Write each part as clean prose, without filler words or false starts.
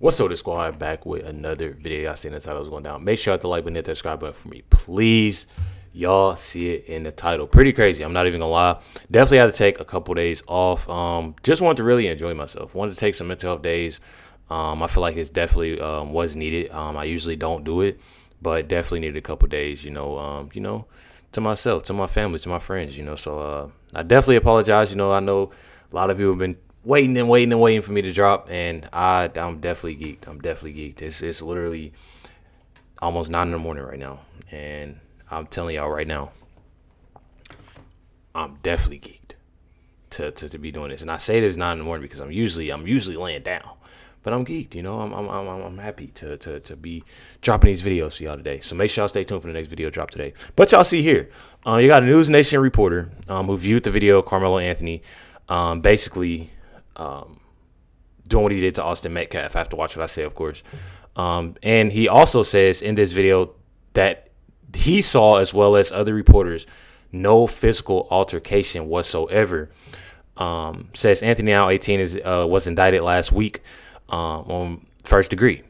What's up, the squad? Back with another video. I seen the title was going down. Make sure you hit the like button, hit that subscribe button for me, please. Y'all see it in the title. Pretty crazy. I'm not even gonna lie. Definitely had to take a couple days off. Just wanted to really enjoy myself. Wanted to take some mental health days. I feel like it's definitely was needed. I usually don't do it, but definitely needed a couple days. To myself, to my family, to my friends. So I definitely apologize. I know a lot of people have been waiting for me to drop, and I'm definitely geeked. It's literally almost 9 in the morning right now, and I'm telling y'all right now, I'm definitely geeked to be doing this. And I say this 9 in the morning because I'm usually laying down, but I'm geeked. I'm happy to be dropping these videos for y'all today. So make sure y'all stay tuned for the next video drop today. But y'all see here, you got a News Nation reporter who viewed the video of Carmelo Anthony, basically doing what he did to Austin Metcalf. I have to watch what I say, of course. And he also says in this video that he saw, as well as other reporters, no physical altercation whatsoever. Says Anthony, now 18, was indicted last week on first degree.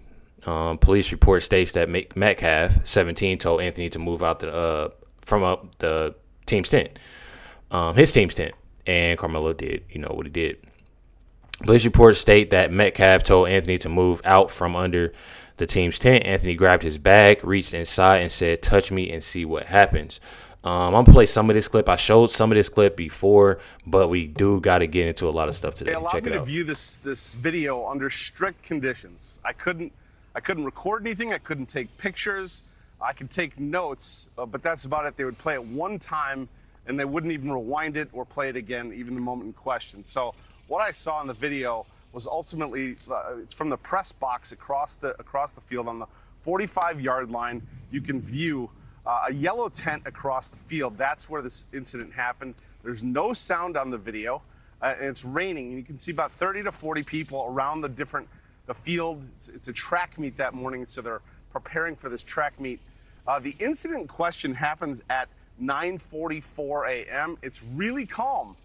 Police report states that Metcalf, 17, told Anthony to move out from the team's tent, his team's tent, and Carmelo did, what he did. Police reports state that Metcalf told Anthony to move out from under the team's tent. Anthony grabbed his bag, reached inside, and said, "Touch me and see what happens." I'm going to play some of this clip. I showed some of this clip before, but we do got to get into a lot of stuff today. They allowed me to view this video under strict conditions. I couldn't record anything. I couldn't take pictures. I could take notes, but that's about it. They would play it one time, and they wouldn't even rewind it or play it again, even the moment in question. So what I saw in the video was ultimately, it's from the press box across the field on the 45-yard line. You can view a yellow tent across the field. That's where this incident happened. There's no sound on the video, and it's raining. And you can see about 30 to 40 people around the field. It's a track meet that morning, so they're preparing for this track meet. The incident in question happens at 9:44 a.m. It's really calm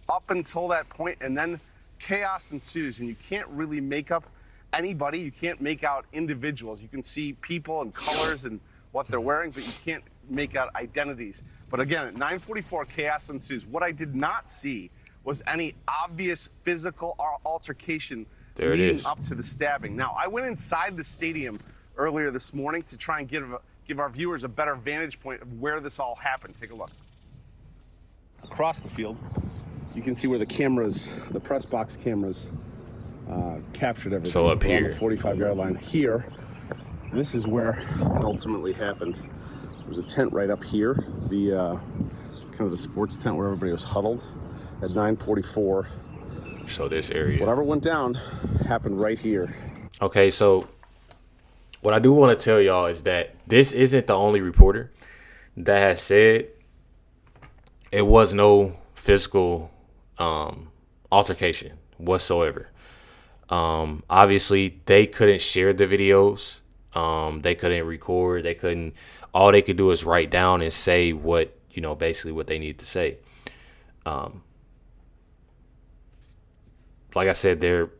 up until that point, and then chaos ensues, and you can't really make up anybody. You can't make out individuals. You can see people and colors and what they're wearing, but you can't make out identities. But again, at 9:44, chaos ensues. What I did not see was any obvious physical altercation leading up to the stabbing. Now, I went inside the stadium earlier this morning to try and give our viewers a better vantage point of where this all happened. Take a look. Across the field, you can see where the press box cameras captured everything. So up here, on the 45-yard line here, this is where it ultimately happened. There's a tent right up here, the kind of the sports tent where everybody was huddled at 9:44. So this area, whatever went down happened right here. Okay, so what I do want to tell y'all is that this isn't the only reporter that has said it was no physical altercation whatsoever. Obviously, they couldn't share the videos. They couldn't record. All they could do is write down and say what, basically what they needed to say. Like I said, there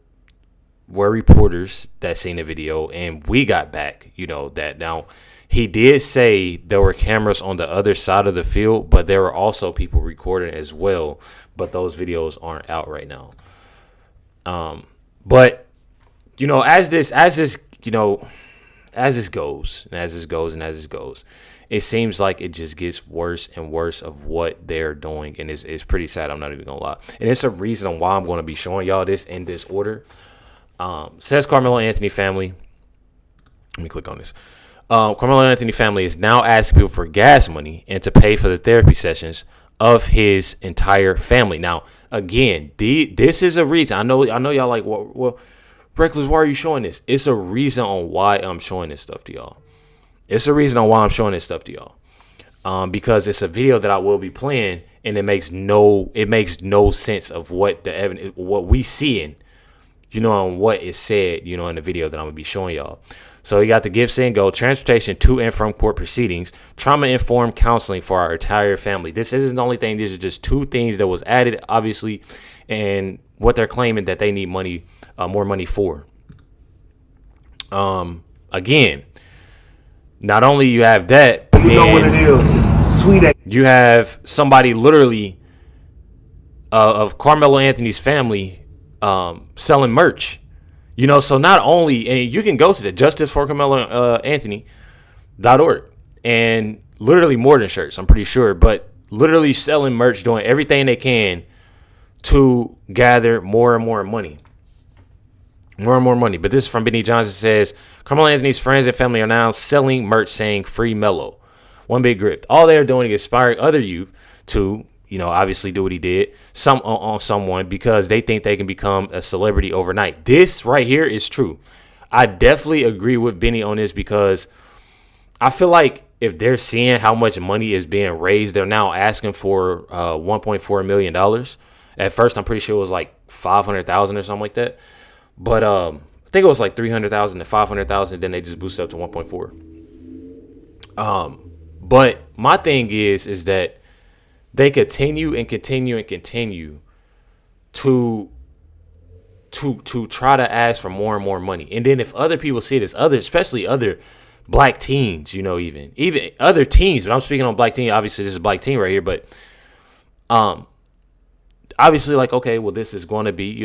were reporters that seen the video, and we got back, that now he did say there were cameras on the other side of the field, but there were also people recording as well, but those videos aren't out right now. But as this goes, it seems like it just gets worse and worse of what they're doing, and it's pretty sad. I'm not even gonna lie, and it's a reason why I'm going to be showing y'all this in this order. Says Carmelo Anthony family. Let me click on this. Carmelo Anthony family is now asking people for gas money and to pay for the therapy sessions of his entire family. Now, again, this is a reason. I know y'all like, well, Recklezz, why are you showing this? It's a reason on why I'm showing this stuff to y'all. Because it's a video that I will be playing, and it makes no sense of what the evidence, what we seeing, and what is said, in the video that I'm gonna be showing y'all. So you got the Give, Send, Go, transportation to and from court proceedings, trauma-informed counseling for our entire family. This isn't the only thing. These are just two things that was added, obviously, and what they're claiming that they need money, more money for. Again, not only you have that, but you know what it is. Tweet it. You have somebody literally of Carmelo Anthony's family selling merch. So not only, and you can go to the Justice for Carmelo Anthony.org and literally more than shirts, I'm pretty sure, but literally selling merch, doing everything they can to gather more and more money. More and more money. But this is from Benny Johnson. Says, Carmelo Anthony's friends and family are now selling merch saying free Melo. One big grip. All they are doing is inspiring other youth to, obviously do what he did on someone because they think they can become a celebrity overnight. This right here is true. I definitely agree with Benny on this because I feel like if they're seeing how much money is being raised, they're now asking for $1.4 million. At first, I'm pretty sure it was like $500,000 or something like that. But I think it was like $300,000 to $500,000. Then they just boosted up to 1.4. But my thing is that they continue to try to ask for more and more money. And then if other people see this, especially other black teens, even other teens, but I'm speaking on black teen. Obviously, this is a black teen right here, but obviously, like, okay, well, this is going to be,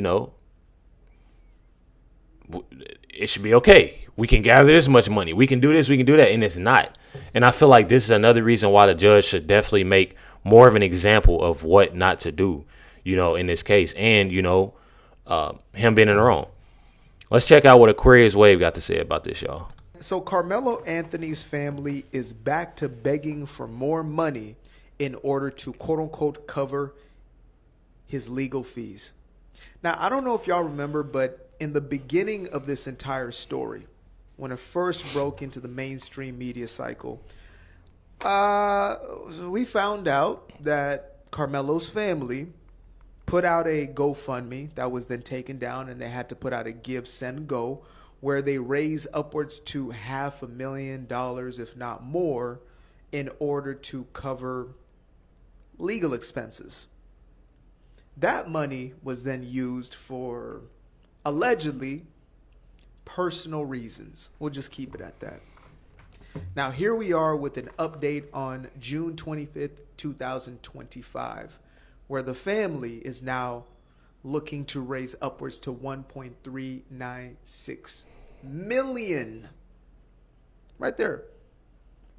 it should be okay. We can gather this much money. We can do this. We can do that. And it's not. And I feel like this is another reason why the judge should definitely make more of an example of what not to do, in this case. And, him being in the wrong. Let's check out what Aquarius Wave got to say about this, y'all. So Carmelo Anthony's family is back to begging for more money in order to, quote unquote, cover his legal fees. Now, I don't know if y'all remember, but in the beginning of this entire story, when it first broke into the mainstream media cycle, we found out that Carmelo's family put out a GoFundMe that was then taken down, and they had to put out a Give, Send, Go, where they raised upwards to $500,000, if not more, in order to cover legal expenses. That money was then used for, allegedly, personal reasons. We'll just keep it at that. Now, here we are with an update on June 25th, 2025, where the family is now looking to raise upwards to $1.396 million. Right there.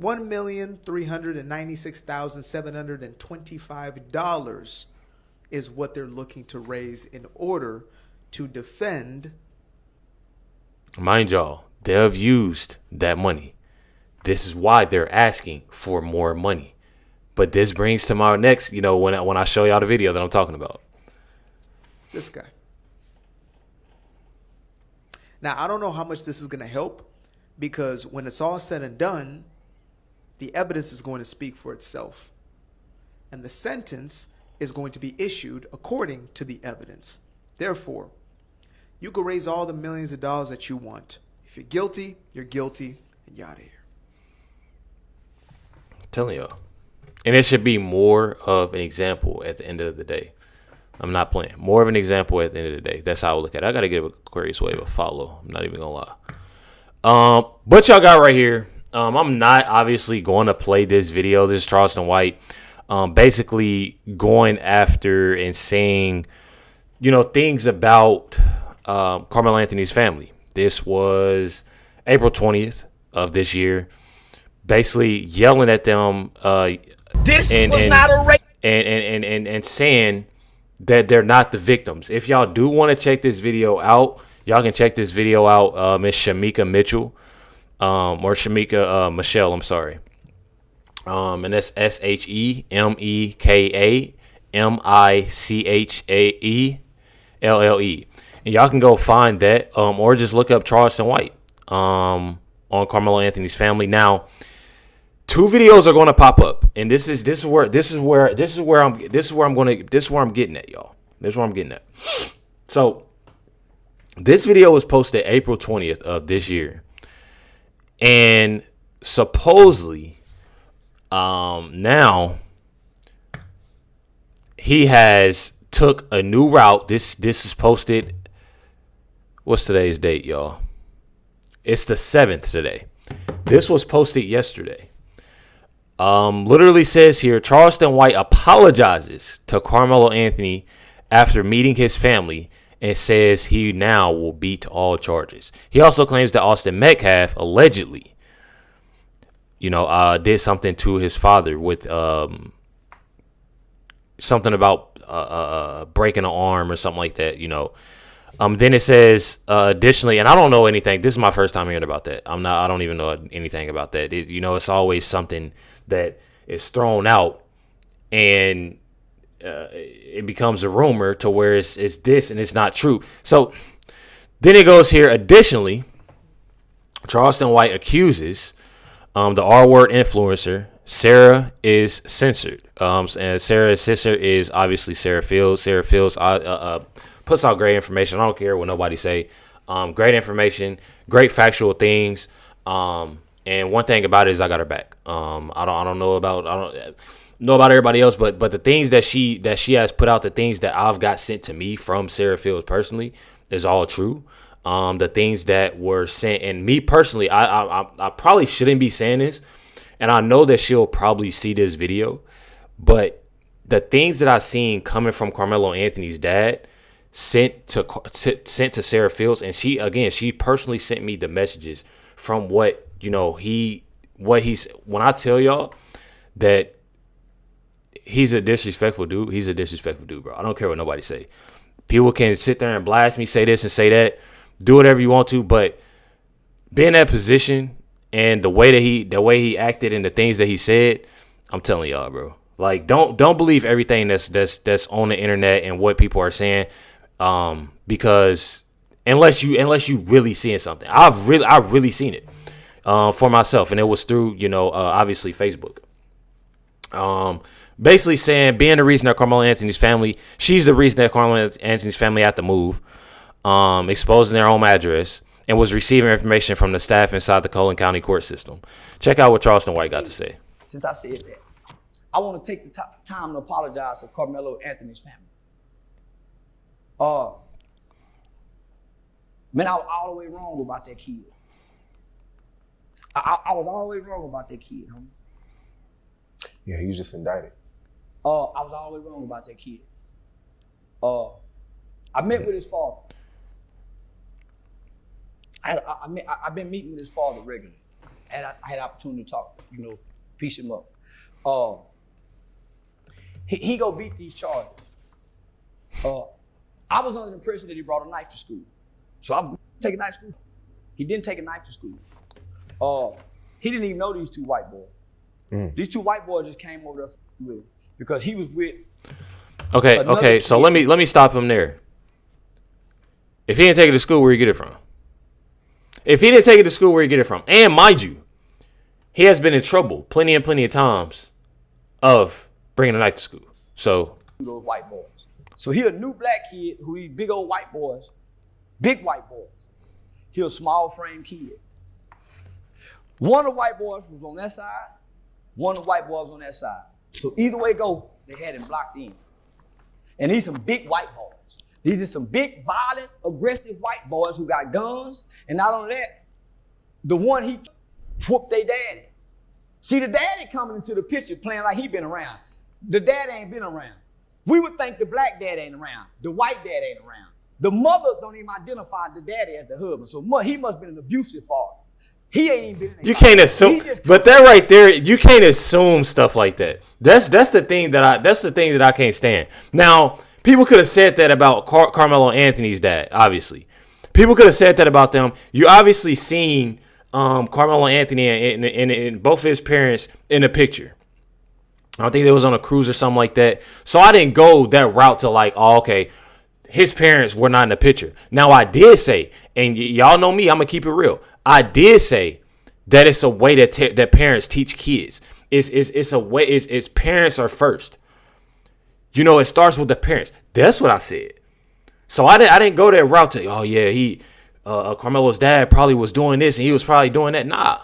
$1,396,725 is what they're looking to raise in order to defend. Mind y'all, they've used that money. This is why they're asking for more money. But this brings to my next, when I show y'all the video that I'm talking about. This guy. Now, I don't know how much this is going to help, because when it's all said and done, the evidence is going to speak for itself. And the sentence is going to be issued according to the evidence. Therefore, you can raise all the millions of dollars that you want. If you're guilty, and you're out of here. I'm telling y'all. And it should be more of an example at the end of the day. I'm not playing. More of an example at the end of the day. That's how I look at it. I got to give Aquarius Wave a follow. I'm not even going to lie. But y'all got right here. I'm not obviously going to play this video. This is Charleston White. Basically going after and saying, things about Carmelo Anthony's family. This was April 20th of this year. Basically yelling at them and saying that they're not the victims. If y'all do want to check this video out, y'all can check this video out. Miss Shamika Mitchell, or Shamika Michelle, I'm sorry. And that's SHEMEKAMICHAELLE. And y'all can go find that, or just look up Charleston White on Carmelo Anthony's family. Now, two videos are going to pop up, and this is where I'm getting at, y'all. This is where I'm getting at. So, this video was posted April 20th of this year, and supposedly, now he has took a new route. This is posted. What's today's date, y'all? It's the 7th today. This was posted yesterday. Literally says here, Charleston White apologizes to Carmelo Anthony after meeting his family and says he now will beat all charges. He also claims that Austin Metcalf allegedly, did something to his father with something about breaking an arm or something like that, Then it says additionally, and I don't know anything. This is my first time hearing about that. I don't even know anything about that. It's always something that is thrown out, and it becomes a rumor to where it's this and it's not true. So then it goes here. Additionally, Charleston White accuses the R-word influencer Sarah is censored. And Sarah's sister is obviously Sarah Fields. Sarah Fields puts out great information. I don't care what nobody say. Great information, great factual things. And one thing about it is I got her back. I don't know about everybody else, but the things that she has put out, the things that I've got sent to me from Sarah Fields personally is all true. The things that were sent, and me personally, I probably shouldn't be saying this, and I know that she'll probably see this video, but the things that I've seen coming from Carmelo Anthony's dad sent to Sarah Fields, and she personally sent me the messages from what he's, when I tell y'all that he's a disrespectful dude, bro. I don't care what nobody say. People can sit there and blast me, say this and say that, do whatever you want to, but being in that position and the way he acted and the things that he said, I'm telling y'all, bro. Like, don't believe everything that's on the internet and what people are saying, because unless you really seeing something, I've really seen it for myself, and it was through obviously Facebook. Basically saying being the reason that Carmelo Anthony's family, she's the reason that Carmelo Anthony's family had to move, exposing their home address, and was receiving information from the staff inside the Cullen County court system. Check out what Charleston White got to say. Since I said that, I want to take the time to apologize to Carmelo Anthony's family. Man, I was all the way wrong about that kid. I was all the way wrong about that kid, homie. Yeah, he was just indicted. I was all the way wrong about that kid. I met with his father. I've been meeting with his father regularly. I had opportunity to talk, piece him up. He go beat these charges. I was under the impression that he brought a knife to school. So I'm taking a knife to school. He didn't take a knife to school. He didn't even know these two white boys. These two white boys just came over there with him because he was with. Okay. So let me stop him there. If he didn't take it to school, where you get it from? If he didn't take it to school, where you get it from? And mind you, he has been in trouble plenty of times of bringing a knife to school. So those white boys. So he a new black kid who he big old white boys, big white boys. He a small frame kid. One of the white boys was on that side. One of the white boys on that side. So either way go, they had him blocked in. And these some big white boys. These are some big, violent, aggressive white boys who got guns. And not only that, the one he whooped their daddy. See, the daddy coming into the picture playing like he been around. The dad ain't been around. We would think the black dad ain't around. The white dad ain't around. The mother don't even identify the daddy as the husband. So he must have been an abusive father. He ain't even been in You can't assume, but that right there, you can't assume stuff like that. That's the thing that I can't stand. Now, people could have said that about Carmelo Anthony's dad, obviously. People could have said that about them. You obviously seen Carmelo Anthony and both of his parents in the picture. I think they was on a cruise or something like that. So I didn't go that route to like, oh, okay, his parents were not in the picture. Now I did say, and y'all know me, I'm gonna keep it real. I did say that it's a way that parents teach kids. It's a way. It's parents are first. It starts with the parents. That's what I said. So I didn't go that route to, oh yeah, Carmelo's dad probably was doing this and he was probably doing that. Nah.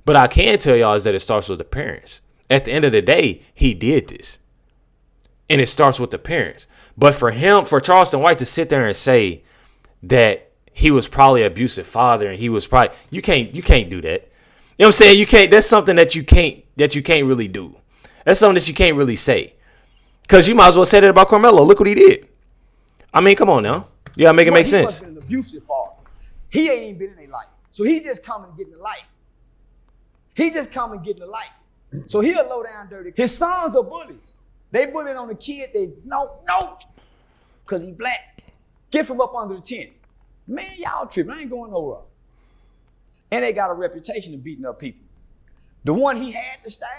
But I can tell y'all is that it starts with the parents. At the end of the day, he did this. And it starts with the parents. But for Charleston White to sit there and say that he was probably an abusive father, and he was probably you can't do that. You know what I'm saying? You can't. That's something that you can't really do. That's something that you can't really say, because you might as well say that about Carmelo. Look what he did. I mean, come on now. You gotta make it make sense. He must have been an abusive father. He ain't even been in their life, so he just come and get in the light. He just come and get in the light. So he a low down dirty. His sons are bullies. They bullying on the kid. They no, because he black. Get from up under the tent. Man, y'all tripping. I ain't going nowhere. And they got a reputation of beating up people. The one he had to stab,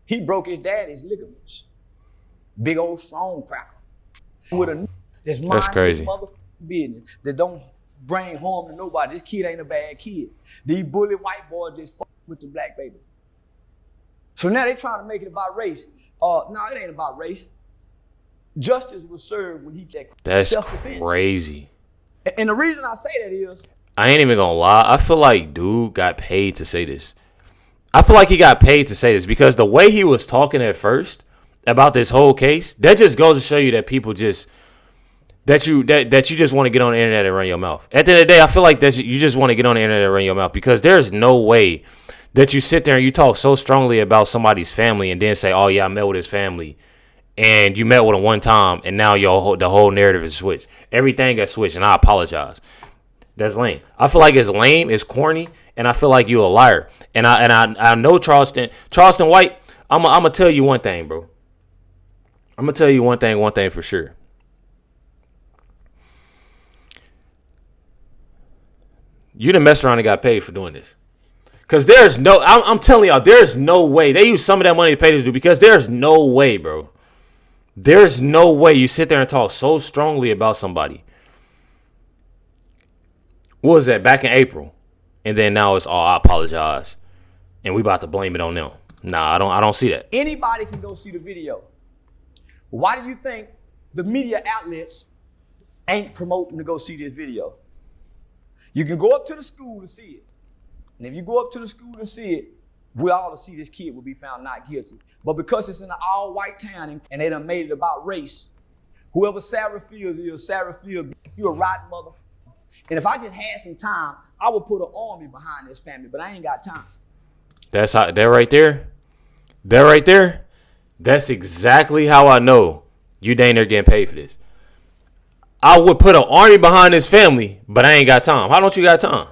he broke his daddy's ligaments. Big old strong cracker. With a that's crazy. Motherfucking business that don't bring harm to nobody. This kid ain't a bad kid. These bully white boys just fuck with the black baby. So now they trying to make it about race. No, it ain't about race. Justice was served when he got self-defense. That's crazy. And the reason I say that is, I ain't even gonna lie. I feel like dude got paid to say this. I feel like he got paid to say this because the way he was talking at first about this whole case, that just goes to show you that people just that you just want to get on the internet and run your mouth. At the end of the day, I feel like that you just want to get on the internet and run your mouth because there's no way that you sit there and you talk so strongly about somebody's family and then say, "Oh yeah, I met with his family," and you met with him one time and now the whole narrative is switched. Everything got switched, and I apologize. That's lame. I feel like it's lame, it's corny, and I feel like you a liar. And I know Charleston White. I'm gonna tell you one thing, bro. I'm gonna tell you one thing for sure. You done messed around and got paid for doing this. Because there's no, I'm telling y'all, there's no way. They use some of that money to pay this dude because there's no way, bro. There's no way you sit there and talk so strongly about somebody. What was that? Back in April. And then now it's, I apologize. And we about to blame it on them. Nah, I don't see that. Anybody can go see the video. Why do you think the media outlets ain't promoting to go see this video? You can go up to the school to see it. And if you go up to the school and see it, we all to see this kid will be found not guilty. But because it's in an all-white town and they done made it about race, whoever Sarah Fields is, Sarah Fields, you a rotten motherfucker. And if I just had some time, I would put an army behind this family, but I ain't got time. That's how, that right there, that's exactly how I know you dang near getting paid for this. I would put an army behind this family, but I ain't got time. How don't you got time?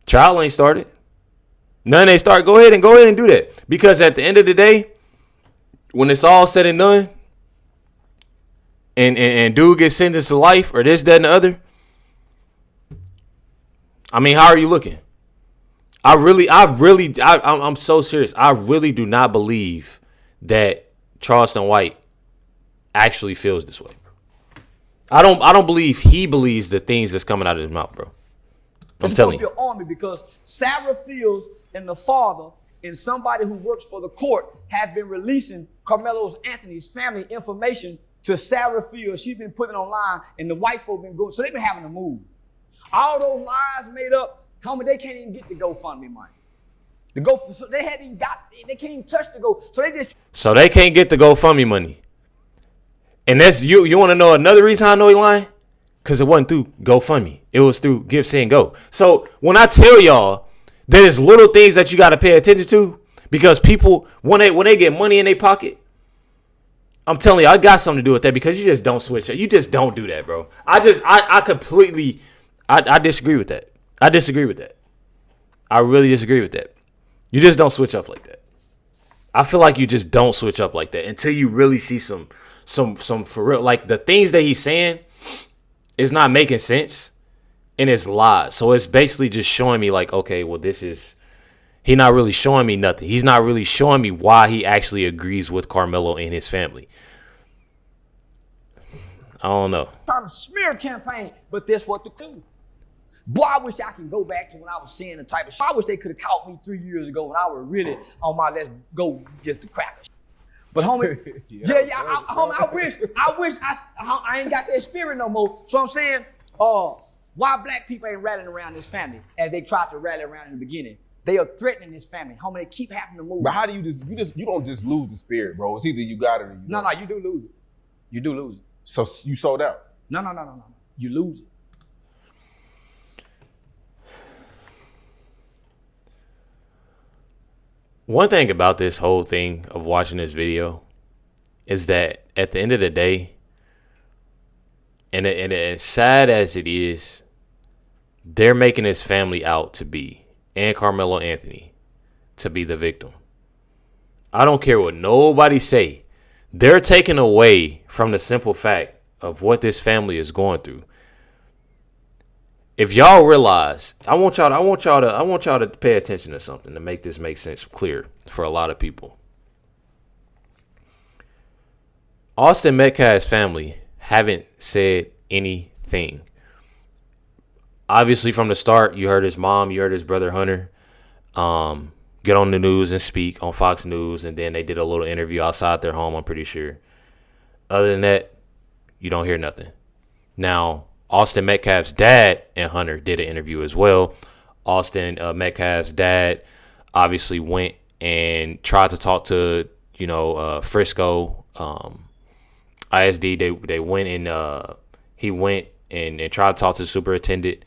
Trial ain't started. None ain't started. Go ahead and do that. Because at the end of the day, when it's all said and done, and dude gets sentenced to life or this, that, and the other, I mean, how are you looking? I'm so serious. I really do not believe that Charleston White actually feels this way. I don't believe he believes the things that's coming out of his mouth, bro. I'm telling you. It's going to be an army because Sarah Fields and the father and somebody who works for the court have been releasing Carmelo Anthony's family information to Sarah Fields. She's been putting it online, and the white folk been going. So they've been having to move. All those lies made up, homie, they can't even get the GoFundMe money. So they can't even touch the Go. So they can't get the GoFundMe money. And that's you want to know another reason I know he lying? Because it wasn't through GoFundMe. It was through Give, Send, Go. So when I tell y'all there's little things that you got to pay attention to, because people, when they get money in their pocket, I'm telling you, I got something to do with that because you just don't switch it. You just don't do that, bro. I completely, I disagree with that. I disagree with that. I really disagree with that. You just don't switch up like that. I feel like you just don't switch up like that until you really see some for real. Like the things that he's saying is not making sense and it's lies. So it's basically just showing me like, okay, well, he not really showing me nothing. He's not really showing me why he actually agrees with Carmelo and his family. I don't know. Trying to smear campaign, but that's what the do. Boy, I wish I could go back to when I was seeing the type of shit. I wish they could have caught me 3 years ago when I was really on my let's go get the crap. But homie, I wish I ain't got that spirit no more. So I'm saying, why black people ain't rallying around this family as they tried to rally around in the beginning? They are threatening this family. Homie, they keep having to move. But how do you don't just lose the spirit, bro? It's either you got it or you don't. No, you do lose it. You do lose it. So you sold out. No. You lose it. One thing about this whole thing of watching this video is that at the end of the day, and as sad as it is, they're making his family out to be, and Carmelo Anthony, to be the victim. I don't care what nobody say. They're taking away from the simple fact of what this family is going through. If y'all realize, I want y'all to pay attention to something to make this make sense clear for a lot of people. Austin Metcalf's family haven't said anything. Obviously, from the start, you heard his mom, you heard his brother Hunter get on the news and speak on Fox News, and then they did a little interview outside their home, I'm pretty sure. Other than that, you don't hear nothing. Now, Austin Metcalf's dad and Hunter did an interview as well. Austin Metcalf's dad obviously went and tried to talk to, Frisco ISD. They went and he went and tried to talk to the superintendent.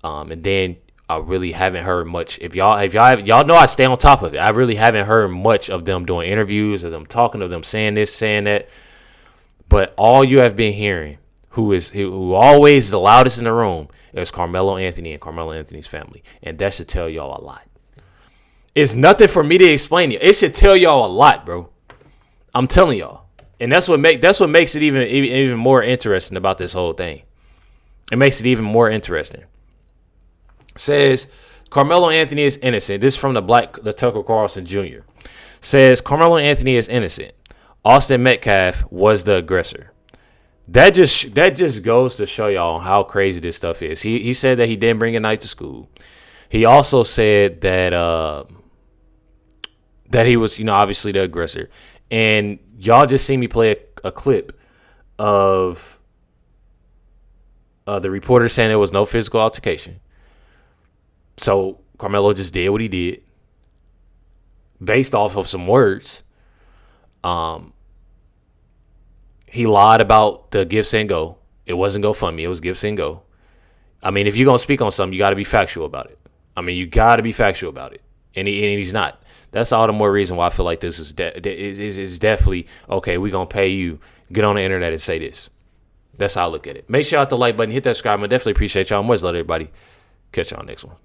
And then I really haven't heard much. If y'all know I stay on top of it. I really haven't heard much of them doing interviews, of them talking, of them saying this, saying that. But all you have been hearing, who always the loudest in the room, is Carmelo Anthony and Carmelo Anthony's family. And that should tell y'all a lot. It's nothing for me to explain to you. It should tell y'all a lot, bro. I'm telling y'all. And that's what makes it even more interesting about this whole thing. It makes it even more interesting. Says Carmelo Anthony is innocent. This is from the Tucker Carlson Jr. Says Carmelo Anthony is innocent. Austin Metcalf was the aggressor. That just goes to show y'all how crazy this stuff is. He said that he didn't bring a knife to school. He also said that that he was, obviously the aggressor. And y'all just see me play a clip of the reporter saying there was no physical altercation. So Carmelo just did what he did based off of some words. He lied about the Give, Send, Go. It wasn't GoFundMe. It was Give, Send, Go. I mean, if you're going to speak on something, you got to be factual about it. You got to be factual about it. And he's not. That's all the more reason why I feel like this is definitely, okay, we're going to pay you. Get on the internet and say this. That's how I look at it. Make sure you hit the like button, hit that subscribe. I definitely appreciate y'all. Much love, everybody. Catch y'all next one.